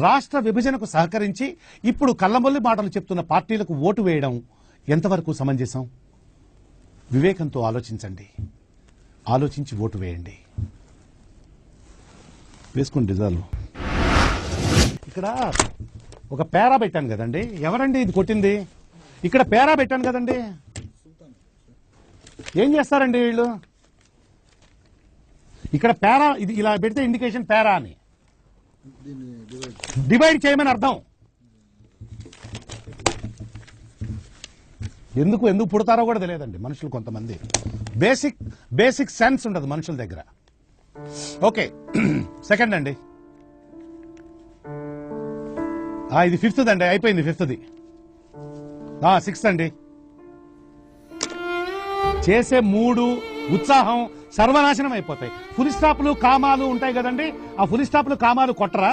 రాష్ట్ర విభజనకు సహకరించి ఇప్పుడు కళ్ళమొల్లి మాటలు చెప్తున్న పార్టీలకు ఓటు వేయడం ఎంతవరకు సమంజసం? వివేకంతో ఆలోచించండి, ఆలోచించి ఓటు వేయండి. వేసుకోండి రిజాల్వ్. ఇక్కడ ఒక పేరా పెట్టాను కదండి, ఎవరండి ఇది కొట్టింది? ఇక్కడ పేరా పెట్టాను కదండి, ఏం చేస్తారండి వీళ్ళు? ఇక్కడ పేరా ఇది ఇలా పెడితే ఇండికేషన్ పేరా అని, డివైడ్ చేయమని అర్థం. ఎందుకు పుడతారో కూడా తెలియదండి మనుషులు, కొంతమంది బేసిక్ సెన్స్ ఉండదు మనుషుల దగ్గర. ఓకే, సెకండ్ అండి, ఇది ఫిఫ్త్ అండి, అయిపోయింది ఫిఫ్త్ది. సిక్స్త్ అండి, చేసే మూడు ఉత్సాహం సర్వనాశనం అయిపోతాయి. ఫుల్ స్టాప్లు కామాలు ఉంటాయి కదండి, ఆ ఫుల్ స్టాప్లు కామాలు కొట్టరా?